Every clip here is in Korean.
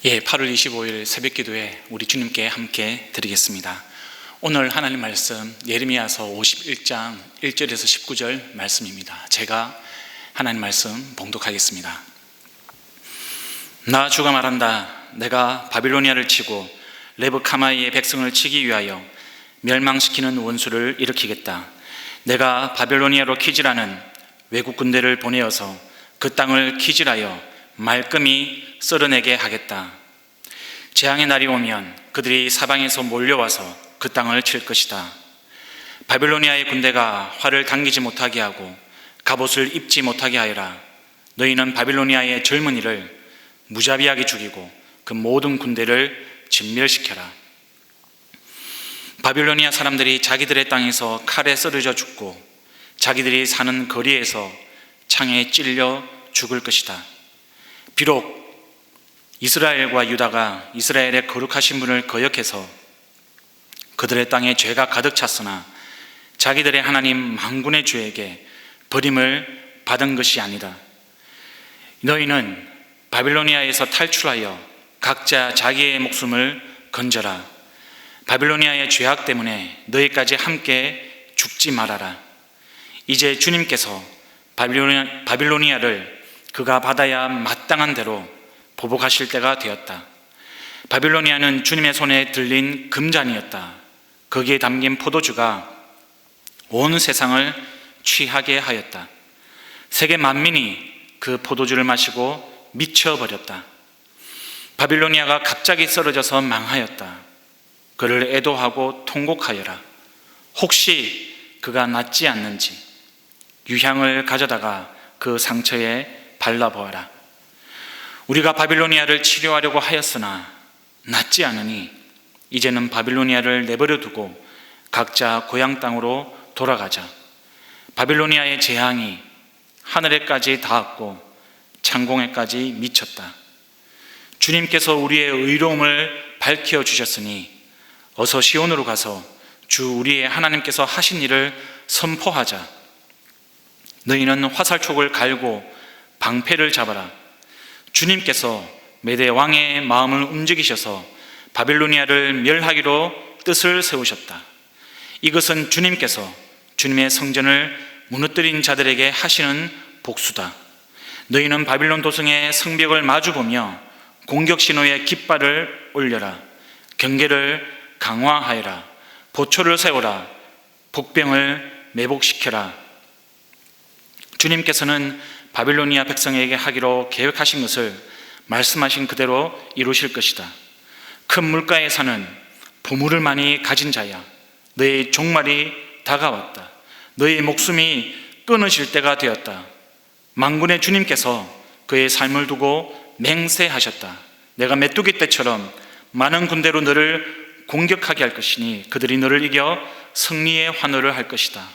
8월 25일 새벽기도에 우리 주님께 함께 드리겠습니다. 오늘 하나님 말씀 예레미야서 51장 1절에서 19절 말씀입니다. 제가 하나님 말씀 봉독하겠습니다. 나 주가 말한다. 내가 바빌로니아를 치고 레브카마이의 백성을 치기 위하여 멸망시키는 원수를 일으키겠다. 내가 바빌로니아로 키질하는 외국 군대를 보내어서 그 땅을 키질하여 말끔히 썰어내게 하겠다. 재앙의 날이 오면 그들이 사방에서 몰려와서 그 땅을 칠 것이다. 바빌로니아의 군대가 활을 당기지 못하게 하고 갑옷을 입지 못하게 하여라. 너희는 바빌로니아의 젊은이를 무자비하게 죽이고 그 모든 군대를 진멸시켜라. 바빌로니아 사람들이 자기들의 땅에서 칼에 썰어져 죽고 자기들이 사는 거리에서 창에 찔려 죽을 것이다. 비록 이스라엘과 유다가 이스라엘의 거룩하신 분을 거역해서 그들의 땅에 죄가 가득 찼으나 자기들의 하나님 만군의 주에게 버림을 받은 것이 아니다. 너희는 바빌로니아에서 탈출하여 각자 자기의 목숨을 건져라. 바빌로니아의 죄악 때문에 너희까지 함께 죽지 말아라. 이제 주님께서 바빌로니아를 그가 받아야 마땅한 대로 보복하실 때가 되었다. 바빌로니아는 주님의 손에 들린 금잔이었다. 거기에 담긴 포도주가 온 세상을 취하게 하였다. 세계 만민이 그 포도주를 마시고 미쳐버렸다. 바빌로니아가 갑자기 쓰러져서 망하였다. 그를 애도하고 통곡하여라. 혹시 그가 낫지 않는지 유향을 가져다가 그 상처에 발라보아라. 우리가 바빌로니아를 치료하려고 하였으나 낫지 않으니 이제는 바빌로니아를 내버려 두고 각자 고향 땅으로 돌아가자. 바빌로니아의 재앙이 하늘에까지 닿았고 창공에까지 미쳤다. 주님께서 우리의 의로움을 밝혀 주셨으니 어서 시온으로 가서 주 우리의 하나님께서 하신 일을 선포하자. 너희는 화살촉을 갈고 방패를 잡아라. 주님께서 메대 왕의 마음을 움직이셔서 바빌로니아를 멸하기로 뜻을 세우셨다. 이것은 주님께서 주님의 성전을 무너뜨린 자들에게 하시는 복수다. 너희는 바빌론 도성의 성벽을 마주보며 공격 신호의 깃발을 올려라. 경계를 강화하여라. 보초를 세워라. 복병을 매복시켜라. 주님께서는 바빌로니아 백성에게 하기로 계획하신 것을 말씀하신 그대로 이루실 것이다. 큰 물가에 사는 보물을 많이 가진 자야, 너의 종말이 다가왔다. 너의 목숨이 끊어질 때가 되었다. 만군의 주님께서 그의 삶을 두고 맹세하셨다. 내가 메뚜기 떼처럼 많은 군대로 너를 공격하게 할 것이니 그들이 너를 이겨 승리의 환호를 할 것이다.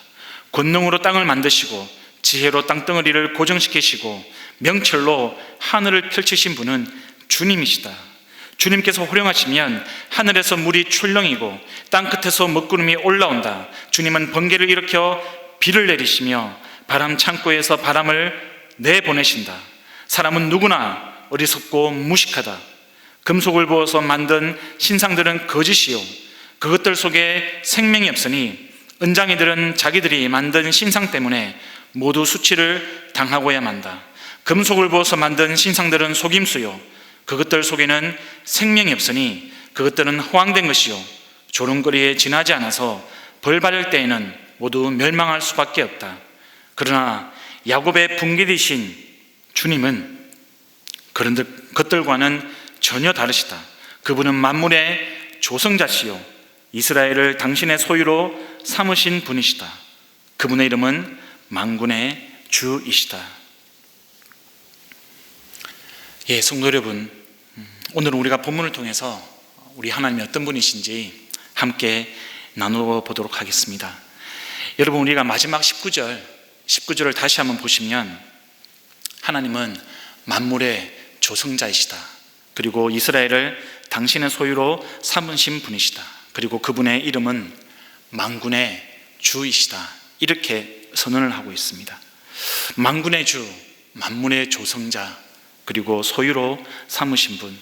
권능으로 땅을 만드시고 지혜로 땅덩어리를 고정시키시고 명철로 하늘을 펼치신 분은 주님이시다. 주님께서 호령하시면 하늘에서 물이 출렁이고 땅끝에서 먹구름이 올라온다. 주님은 번개를 일으켜 비를 내리시며 바람 창고에서 바람을 내보내신다. 사람은 누구나 어리석고 무식하다. 금속을 부어서 만든 신상들은 거짓이요 그것들 속에 생명이 없으니 은장이들은 자기들이 만든 신상 때문에 모두 수치를 당하고야 만다. 금속을 부어서 만든 신상들은 속임수요 그것들 속에는 생명이 없으니 그것들은 허황된 것이요 조롱거리에 지나지 않아서 벌 받을 때에는 모두 멸망할 수밖에 없다. 그러나 야곱의 분깃이신 주님은 그런 것들과는 전혀 다르시다. 그분은 만물의 조성자시요 이스라엘을 당신의 소유로 삼으신 분이시다. 그분의 이름은 만군의 주이시다. 성도 여러분, 오늘은 우리가 본문을 통해서 우리 하나님이 어떤 분이신지 함께 나누어 보도록 하겠습니다. 여러분, 우리가 마지막 19절을 다시 한번 보시면 하나님은 만물의 조성자이시다. 그리고 이스라엘을 당신의 소유로 삼으신 분이시다. 그리고 그분의 이름은 만군의 주이시다. 이렇게 선언을 하고 있습니다. 만군의 주, 만물의 조성자, 그리고 소유로 삼으신 분.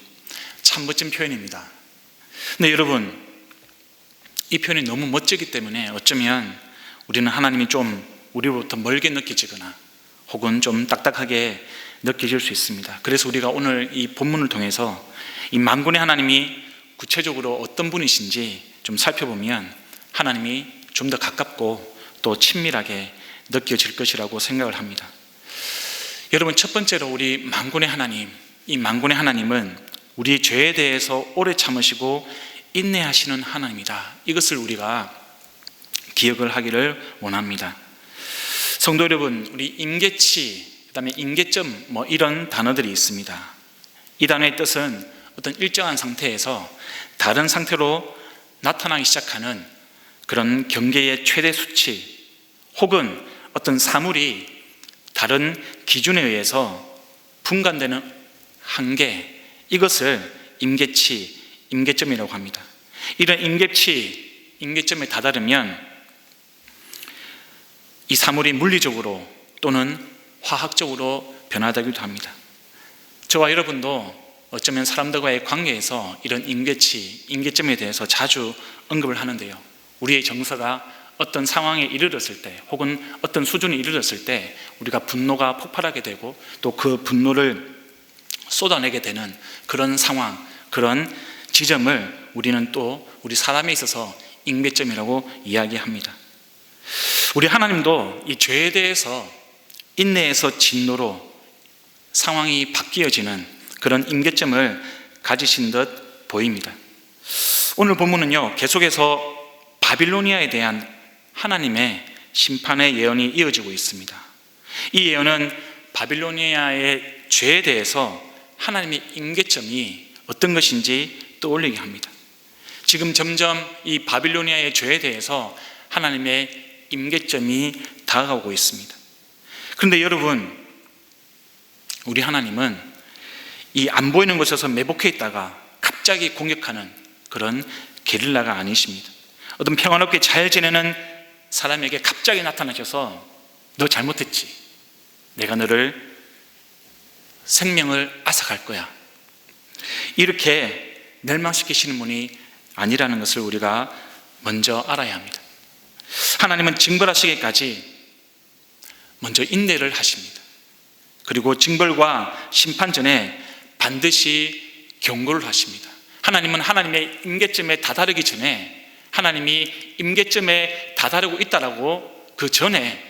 참 멋진 표현입니다. 근데 여러분, 이 표현이 너무 멋지기 때문에 어쩌면 우리는 하나님이 좀 우리로부터 멀게 느껴지거나 혹은 좀 딱딱하게 느껴질 수 있습니다. 그래서 우리가 오늘 이 본문을 통해서 이 만군의 하나님이 구체적으로 어떤 분이신지 좀 살펴보면 하나님이 좀 더 가깝고 또 친밀하게 느껴질 것이라고 생각을 합니다. 여러분, 첫 번째로 우리 만군의 하나님, 이 만군의 하나님은 우리 죄에 대해서 오래 참으시고 인내하시는 하나님이다. 이것을 우리가 기억을 하기를 원합니다. 성도 여러분, 우리 임계치, 그 다음에 임계점 이런 단어들이 있습니다. 이 단어의 뜻은 어떤 일정한 상태에서 다른 상태로 나타나기 시작하는 그런 경계의 최대 수치, 혹은 어떤 사물이 다른 기준에 의해서 분간되는 한계, 이것을 임계치, 임계점이라고 합니다. 이런 임계치, 임계점에 다다르면 이 사물이 물리적으로 또는 화학적으로 변화되기도 합니다. 저와 여러분도 어쩌면 사람들과의 관계에서 이런 임계치, 임계점에 대해서 자주 언급을 하는데요. 우리의 정서가 어떤 상황에 이르렀을 때 혹은 어떤 수준에 이르렀을 때 우리가 분노가 폭발하게 되고 또 그 분노를 쏟아내게 되는 그런 상황, 그런 지점을 우리는 또 우리 사람에 있어서 임계점이라고 이야기합니다. 우리 하나님도 이 죄에 대해서 인내에서 진노로 상황이 바뀌어지는 그런 임계점을 가지신 듯 보입니다. 오늘 본문은요, 계속해서 바빌로니아에 대한 하나님의 심판의 예언이 이어지고 있습니다. 이 예언은 바빌로니아의 죄에 대해서 하나님의 임계점이 어떤 것인지 떠올리게 합니다. 지금 점점 이 바빌로니아의 죄에 대해서 하나님의 임계점이 다가오고 있습니다. 그런데 여러분, 우리 하나님은 이 안 보이는 곳에서 매복해 있다가 갑자기 공격하는 그런 게릴라가 아니십니다. 어떤 평안롭게 잘 지내는 사람에게 갑자기 나타나셔서 너 잘못했지, 내가 너를 생명을 앗아갈 거야, 이렇게 멸망시키시는 분이 아니라는 것을 우리가 먼저 알아야 합니다. 하나님은 징벌하시기까지 먼저 인내를 하십니다. 그리고 징벌과 심판 전에 반드시 경고를 하십니다. 하나님은 하나님의 임계점에 다다르기 전에, 하나님이 임계점에 다다르고 있다라고 그 전에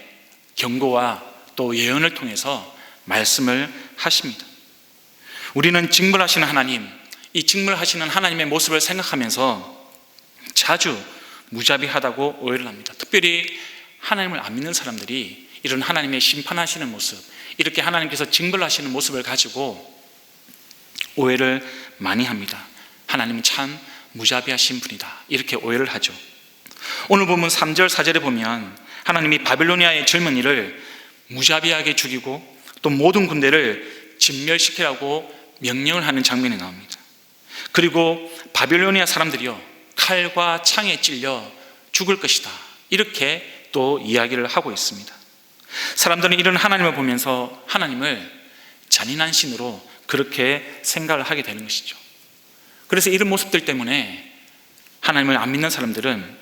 경고와 또 예언을 통해서 말씀을 하십니다. 우리는 징벌하시는 하나님, 이 징벌하시는 하나님의 모습을 생각하면서 자주 무자비하다고 오해를 합니다. 특별히 하나님을 안 믿는 사람들이 이런 하나님의 심판하시는 모습, 이렇게 하나님께서 징벌하시는 모습을 가지고 오해를 많이 합니다. 하나님은 참 무자비하신 분이다, 이렇게 오해를 하죠. 오늘 보면 3절 4절에 보면 하나님이 바빌로니아의 젊은이를 무자비하게 죽이고 또 모든 군대를 진멸시키라고 명령을 하는 장면이 나옵니다. 그리고 바빌로니아 사람들이요, 칼과 창에 찔려 죽을 것이다, 이렇게 또 이야기를 하고 있습니다. 사람들은 이런 하나님을 보면서 하나님을 잔인한 신으로 그렇게 생각을 하게 되는 것이죠. 그래서 이런 모습들 때문에 하나님을 안 믿는 사람들은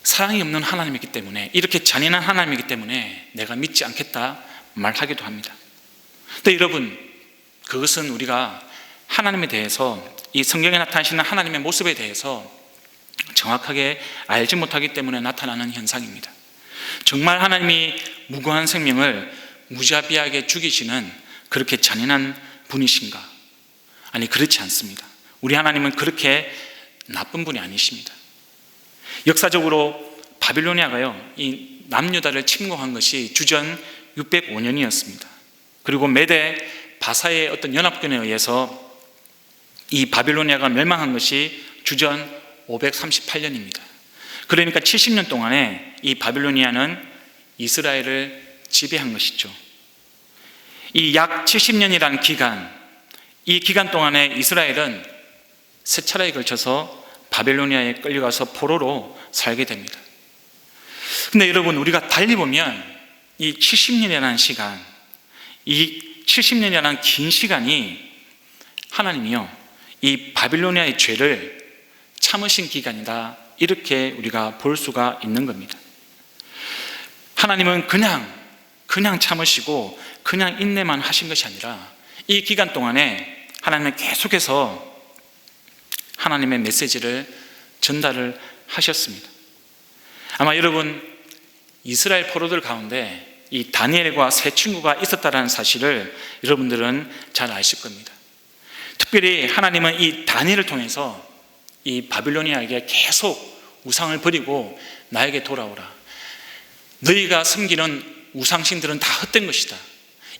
사랑이 없는 하나님이기 때문에, 이렇게 잔인한 하나님이기 때문에 내가 믿지 않겠다 말하기도 합니다. 근데 여러분, 그것은 우리가 하나님에 대해서, 이 성경에 나타나시는 하나님의 모습에 대해서 정확하게 알지 못하기 때문에 나타나는 현상입니다. 정말 하나님이 무고한 생명을 무자비하게 죽이시는 그렇게 잔인한 분이신가? 아니, 그렇지 않습니다. 우리 하나님은 그렇게 나쁜 분이 아니십니다. 역사적으로 바빌로니아가요, 이 남유다를 침공한 것이 주전 605년이었습니다. 그리고 메대 바사의 어떤 연합군에 의해서 이 바빌로니아가 멸망한 것이 주전 538년입니다. 그러니까 70년 동안에 이 바빌로니아는 이스라엘을 지배한 것이죠. 이 약 70년이라는 기간, 이 기간 동안에 이스라엘은 세 차례에 걸쳐서 바빌로니아에 끌려가서 포로로 살게 됩니다. 근데 여러분, 우리가 달리 보면 이 70년이라는 시간, 이 70년이라는 긴 시간이 하나님이요, 이 바빌로니아의 죄를 참으신 기간이다, 이렇게 우리가 볼 수가 있는 겁니다. 하나님은 그냥 참으시고 그냥 인내만 하신 것이 아니라 이 기간 동안에 하나님은 계속해서 하나님의 메시지를 전달을 하셨습니다. 아마 여러분, 이스라엘 포로들 가운데 이 다니엘과 세 친구가 있었다는 사실을 여러분들은 잘 아실 겁니다. 특별히 하나님은 이 다니엘을 통해서 이 바빌로니아에게 계속 우상을 버리고 나에게 돌아오라, 너희가 섬기는 우상신들은 다 헛된 것이다,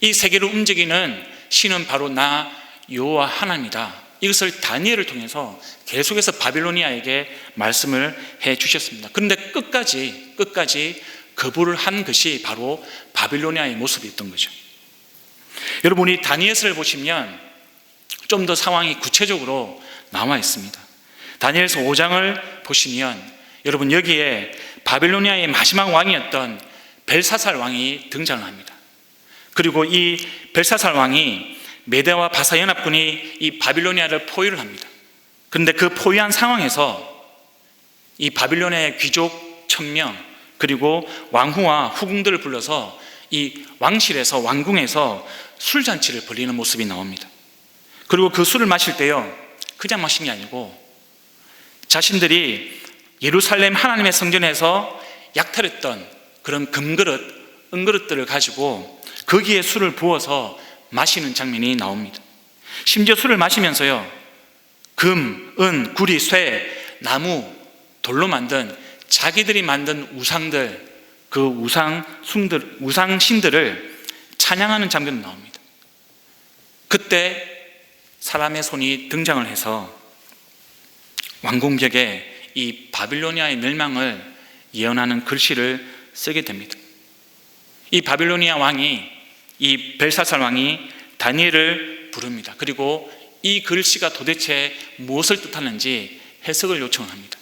이 세계를 움직이는 신은 바로 나 여호와 하나님이다, 이것을 다니엘을 통해서 계속해서 바빌로니아에게 말씀을 해 주셨습니다. 그런데 끝까지 거부를 한 것이 바로 바빌로니아의 모습이었던 거죠. 여러분이 다니엘서를 보시면 좀 더 상황이 구체적으로 나와 있습니다. 다니엘서 5장을 보시면 여러분, 여기에 바빌로니아의 마지막 왕이었던 벨사살 왕이 등장을 합니다. 그리고 이 벨사살 왕이 메대와 바사 연합군이 이 바빌로니아를 포위를 합니다. 그런데 그 포위한 상황에서 이 바빌로니아의 귀족 1000명 그리고 왕후와 후궁들을 불러서 이 왕실에서, 왕궁에서 술잔치를 벌이는 모습이 나옵니다. 그리고 그 술을 마실 때요, 그냥 마신 게 아니고 자신들이 예루살렘 하나님의 성전에서 약탈했던 그런 금그릇, 은그릇들을 가지고 거기에 술을 부어서 마시는 장면이 나옵니다. 심지어 술을 마시면서요, 금, 은, 구리, 쇠, 나무, 돌로 만든 자기들이 만든 우상들, 그 우상신들을 찬양하는 장면이 나옵니다. 그때 사람의 손이 등장을 해서 왕궁벽에 이 바빌로니아의 멸망을 예언하는 글씨를 쓰게 됩니다. 이 바빌로니아 왕이, 이 벨사살 왕이 다니엘을 부릅니다. 그리고 이 글씨가 도대체 무엇을 뜻하는지 해석을 요청합니다.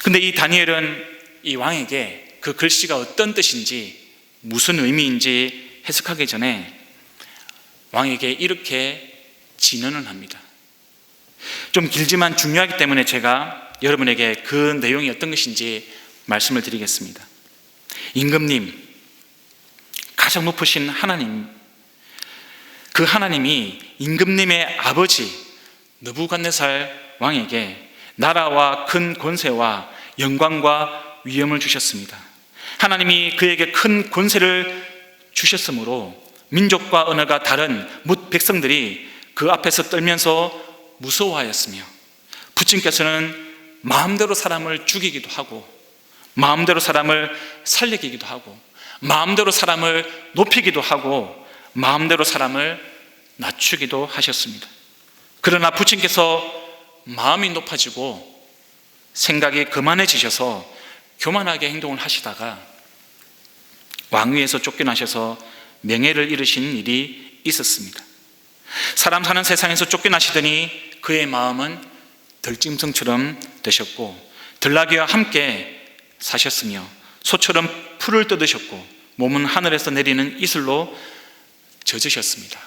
근데 이 다니엘은 이 왕에게 그 글씨가 어떤 뜻인지, 무슨 의미인지 해석하기 전에 왕에게 이렇게 진언을 합니다. 좀 길지만 중요하기 때문에 제가 여러분에게 그 내용이 어떤 것인지 말씀을 드리겠습니다. 임금님, 가장 높으신 하나님, 그 하나님이 임금님의 아버지 느부갓네살 왕에게 나라와 큰 권세와 영광과 위엄을 주셨습니다. 하나님이 그에게 큰 권세를 주셨으므로 민족과 언어가 다른 뭇 백성들이 그 앞에서 떨면서 무서워하였으며, 부친께서는 마음대로 사람을 죽이기도 하고 마음대로 사람을 살리기도 하고 마음대로 사람을 높이기도 하고 마음대로 사람을 낮추기도 하셨습니다. 그러나 부친께서 마음이 높아지고 생각이 거만해지셔서 교만하게 행동을 하시다가 왕위에서 쫓겨나셔서 명예를 잃으신 일이 있었습니다. 사람 사는 세상에서 쫓겨나시더니 그의 마음은 들짐승처럼 되셨고 들나귀와 함께 사셨으며 소처럼 풀을 뜯으셨고 몸은 하늘에서 내리는 이슬로 젖으셨습니다.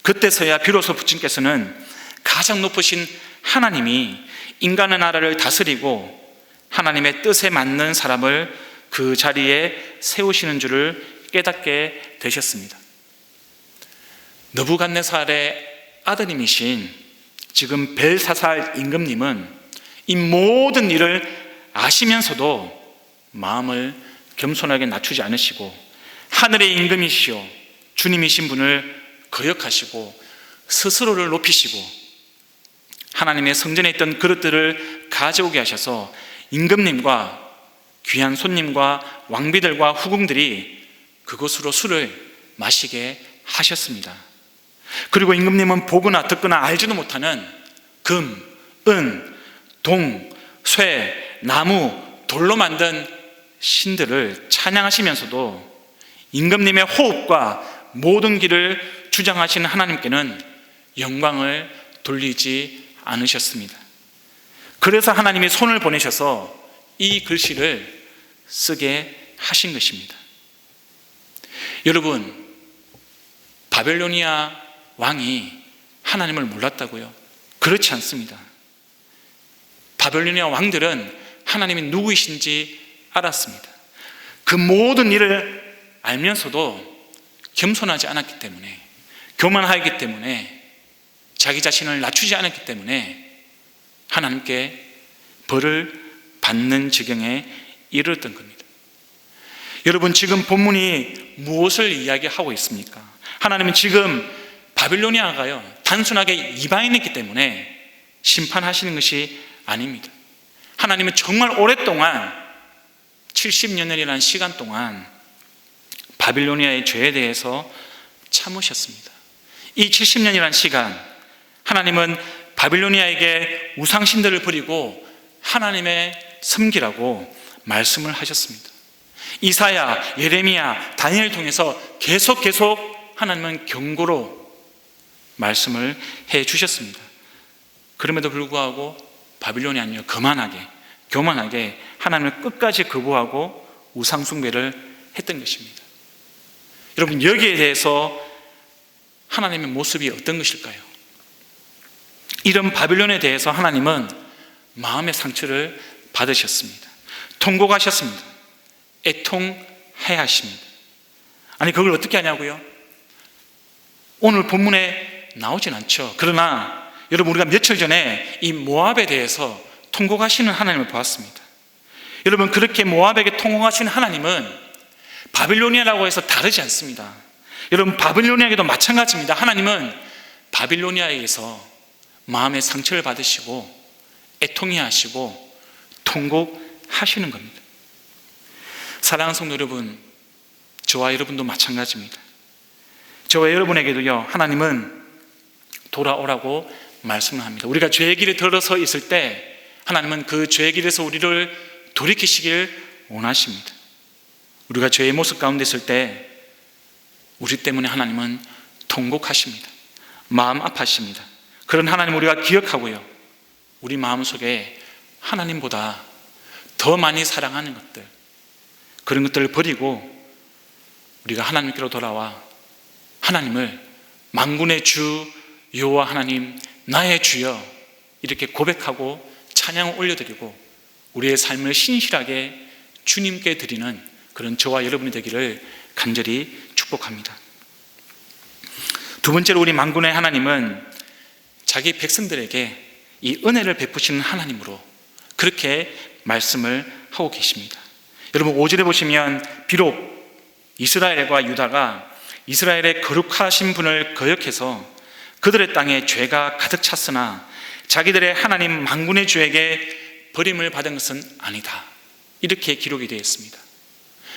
그때서야 비로소 부친께서는 가장 높으신 하나님이 인간의 나라를 다스리고 하나님의 뜻에 맞는 사람을 그 자리에 세우시는 줄을 깨닫게 되셨습니다. 느부갓네살의 아드님이신 지금 벨사살 임금님은 이 모든 일을 아시면서도 마음을 겸손하게 낮추지 않으시고 하늘의 임금이시오 주님이신 분을 거역하시고 스스로를 높이시고 하나님의 성전에 있던 그릇들을 가져오게 하셔서 임금님과 귀한 손님과 왕비들과 후궁들이 그곳으로 술을 마시게 하셨습니다. 그리고 임금님은 보거나 듣거나 알지도 못하는 금, 은, 동, 쇠, 나무, 돌로 만든 신들을 찬양하시면서도 임금님의 호흡과 모든 길을 주장하시는 하나님께는 영광을 돌리지 않으셨습니다. 그래서 하나님이 손을 보내셔서 이 글씨를 쓰게 하신 것입니다. 여러분, 바벨로니아 왕이 하나님을 몰랐다고요? 그렇지 않습니다. 바벨로니아 왕들은 하나님이 누구이신지 알았습니다. 그 모든 일을 알면서도 겸손하지 않았기 때문에, 교만하기 때문에, 자기 자신을 낮추지 않았기 때문에 하나님께 벌을 받는 지경에 이르렀던 겁니다. 여러분, 지금 본문이 무엇을 이야기하고 있습니까? 하나님은 지금 바빌로니아가요, 단순하게 이방인이기 때문에 심판하시는 것이 아닙니다. 하나님은 정말 오랫동안 70년이라는 시간 동안 바빌로니아의 죄에 대해서 참으셨습니다. 이 70년이라는 시간, 하나님은 바빌로니아에게 우상신들을 버리고 하나님의 섬기라고 말씀을 하셨습니다. 이사야, 예레미야, 다니엘을 통해서 계속 하나님은 경고로 말씀을 해 주셨습니다. 그럼에도 불구하고 바빌로니아는요, 교만하게 하나님을 끝까지 거부하고 우상숭배를 했던 것입니다. 여러분, 여기에 대해서 하나님의 모습이 어떤 것일까요? 이런 바빌론에 대해서 하나님은 마음의 상처를 받으셨습니다. 통곡하셨습니다. 애통해야 하십니다. 아니, 그걸 어떻게 하냐고요? 오늘 본문에 나오진 않죠. 그러나 여러분, 우리가 며칠 전에 이 모압에 대해서 통곡하시는 하나님을 보았습니다. 여러분, 그렇게 모압에게 통곡하시는 하나님은 바빌로니아라고 해서 다르지 않습니다. 여러분, 바빌로니아에게도 마찬가지입니다. 하나님은 바빌로니아에게서 마음의 상처를 받으시고 애통해 하시고 통곡하시는 겁니다. 사랑하는 성도 여러분, 저와 여러분도 마찬가지입니다. 저와 여러분에게도요, 하나님은 돌아오라고 말씀을 합니다. 우리가 죄의 길에 들어서 있을 때 하나님은 그 죄의 길에서 우리를 돌이키시길 원하십니다. 우리가 죄의 모습 가운데 있을 때 우리 때문에 하나님은 통곡하십니다. 마음 아파하십니다. 그런 하나님 우리가 기억하고요, 우리 마음속에 하나님보다 더 많이 사랑하는 것들, 그런 것들을 버리고 우리가 하나님께로 돌아와 하나님을 만군의 주 여호와 하나님, 나의 주여, 이렇게 고백하고 찬양을 올려드리고 우리의 삶을 신실하게 주님께 드리는 그런 저와 여러분이 되기를 간절히 축복합니다. 두 번째로, 우리 만군의 하나님은 자기 백성들에게 이 은혜를 베푸시는 하나님으로 그렇게 말씀을 하고 계십니다. 여러분, 5절에 보시면 비록 이스라엘과 유다가 이스라엘의 거룩하신 분을 거역해서 그들의 땅에 죄가 가득 찼으나 자기들의 하나님 만군의 주에게 버림을 받은 것은 아니다, 이렇게 기록이 되어 있습니다.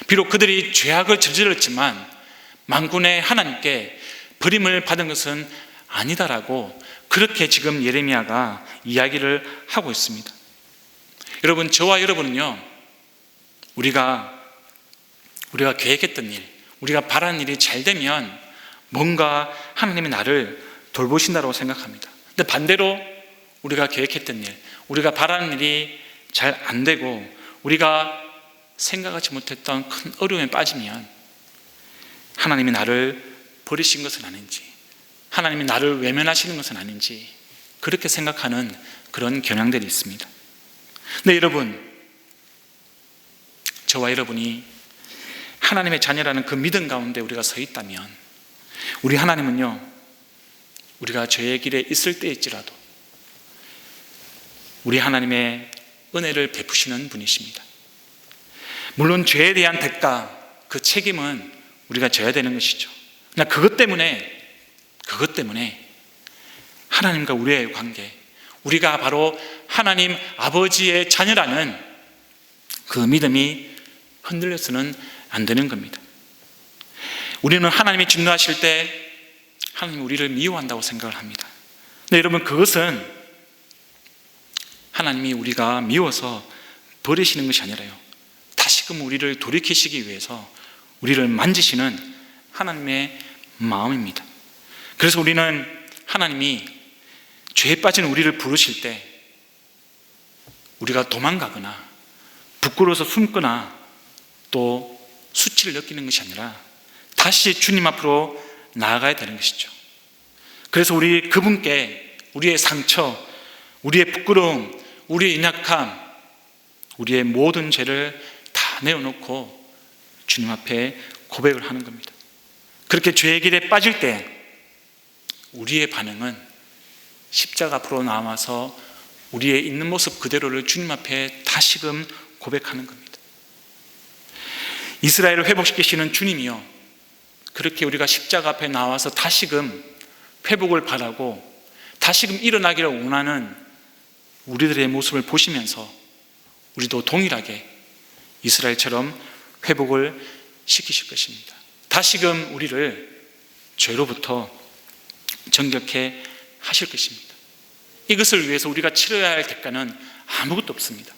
비록 그들이 죄악을 저질렀지만 만군의 하나님께 버림을 받은 것은 아니다라고 그렇게 지금 예레미야가 이야기를 하고 있습니다. 여러분, 저와 여러분은요, 우리가 계획했던 일, 우리가 바라는 일이 잘 되면 뭔가 하나님이 나를 돌보신다고 생각합니다. 근데 반대로 우리가 계획했던 일, 우리가 바라는 일이 잘 안 되고 우리가 생각하지 못했던 큰 어려움에 빠지면 하나님이 나를 버리신 것은 아닌지, 하나님이 나를 외면하시는 것은 아닌지 그렇게 생각하는 그런 경향들이 있습니다. 근데 여러분, 저와 여러분이 하나님의 자녀라는 그 믿음 가운데 우리가 서 있다면 우리 하나님은요, 우리가 죄의 길에 있을 때일지라도 우리 하나님의 은혜를 베푸시는 분이십니다. 물론 죄에 대한 대가, 그 책임은 우리가 져야 되는 것이죠. 그러나 그것 때문에 하나님과 우리의 관계, 우리가 바로 하나님 아버지의 자녀라는 그 믿음이 흔들려서는 안 되는 겁니다. 우리는 하나님이 진노하실 때 하나님이 우리를 미워한다고 생각을 합니다. 근데 여러분, 그것은 하나님이 우리가 미워서 버리시는 것이 아니라요, 다시금 우리를 돌이키시기 위해서 우리를 만지시는 하나님의 마음입니다. 그래서 우리는 하나님이 죄에 빠진 우리를 부르실 때 우리가 도망가거나 부끄러워서 숨거나 또 수치를 느끼는 것이 아니라 다시 주님 앞으로 나아가야 되는 것이죠. 그래서 우리 그분께 우리의 상처, 우리의 부끄러움, 우리의 연약함, 우리의 모든 죄를 다 내어놓고 주님 앞에 고백을 하는 겁니다. 그렇게 죄의 길에 빠질 때 우리의 반응은 십자가 앞으로 나와서 우리의 있는 모습 그대로를 주님 앞에 다시금 고백하는 겁니다. 이스라엘을 회복시키시는 주님이요, 그렇게 우리가 십자가 앞에 나와서 다시금 회복을 바라고 다시금 일어나기를 원하는 우리들의 모습을 보시면서 우리도 동일하게 이스라엘처럼 회복을 시키실 것입니다. 다시금 우리를 죄로부터 정결케 하실 것입니다. 이것을 위해서 우리가 치러야 할 대가는 아무것도 없습니다.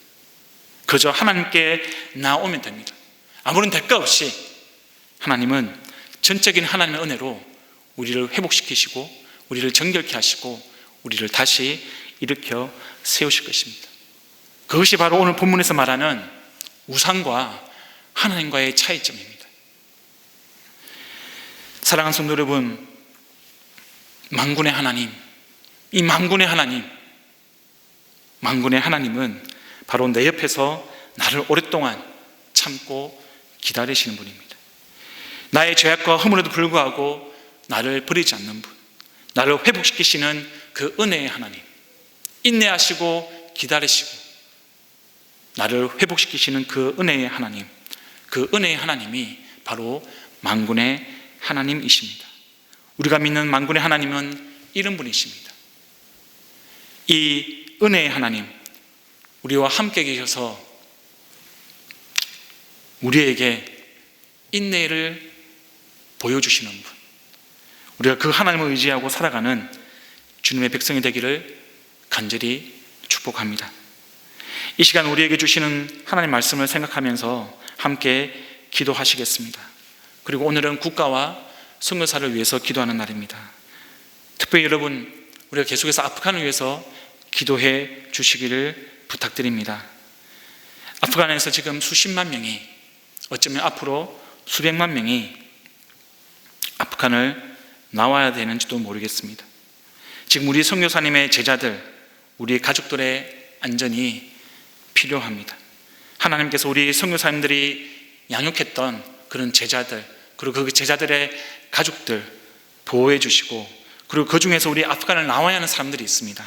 그저 하나님께 나오면 됩니다. 아무런 대가 없이 하나님은 전적인 하나님의 은혜로 우리를 회복시키시고 우리를 정결케 하시고 우리를 다시 일으켜 세우실 것입니다. 그것이 바로 오늘 본문에서 말하는 우상과 하나님과의 차이점입니다. 사랑하는 성도 여러분, 만군의 하나님, 이 만군의 하나님은 바로 내 옆에서 나를 오랫동안 참고 기다리시는 분입니다. 나의 죄악과 허물에도 불구하고 나를 버리지 않는 분, 나를 회복시키시는 그 은혜의 하나님, 인내하시고 기다리시고 나를 회복시키시는 그 은혜의 하나님, 그 은혜의 하나님이 바로 만군의 하나님이십니다. 우리가 믿는 만군의 하나님은 이런 분이십니다. 이 은혜의 하나님, 우리와 함께 계셔서 우리에게 인내를 보여주시는 분, 우리가 그 하나님을 의지하고 살아가는 주님의 백성이 되기를 간절히 축복합니다. 이 시간 우리에게 주시는 하나님 말씀을 생각하면서 함께 기도하시겠습니다. 그리고 오늘은 국가와 선교사를 위해서 기도하는 날입니다. 특별히 여러분, 우리가 계속해서 아프간을 위해서 기도해 주시기를 부탁드립니다. 아프간에서 지금 수십만 명이, 어쩌면 앞으로 수백만 명이 아프간을 나와야 되는지도 모르겠습니다. 지금 우리 선교사님의 제자들, 우리 가족들의 안전이 필요합니다. 하나님께서 우리 선교사님들이 양육했던 그런 제자들, 그리고 그 제자들의 가족들 보호해 주시고, 그리고 그 중에서 우리 아프간을 나와야 하는 사람들이 있습니다.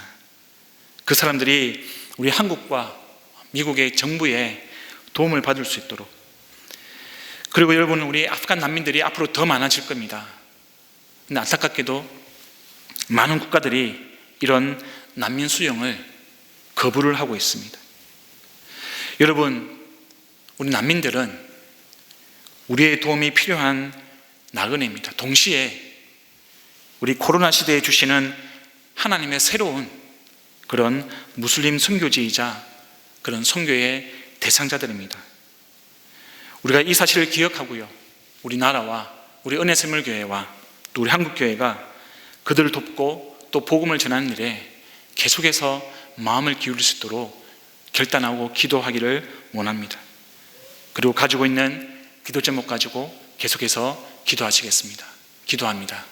그 사람들이 우리 한국과 미국의 정부의 도움을 받을 수 있도록, 그리고 여러분, 우리 아프간 난민들이 앞으로 더 많아질 겁니다. 근데 안타깝게도 많은 국가들이 이런 난민 수용을 거부를 하고 있습니다. 여러분, 우리 난민들은 우리의 도움이 필요한 나그네입니다. 동시에 우리 코로나 시대에 주시는 하나님의 새로운 그런 무슬림 선교지이자 그런 선교의 대상자들입니다. 우리가 이 사실을 기억하고요, 우리 나라와 우리 은혜샘물교회와 또 우리 한국교회가 그들을 돕고 또 복음을 전하는 일에 계속해서 마음을 기울일 수 있도록 결단하고 기도하기를 원합니다. 그리고 가지고 있는 기도 제목 가지고 계속해서 기도하시겠습니다. 기도합니다.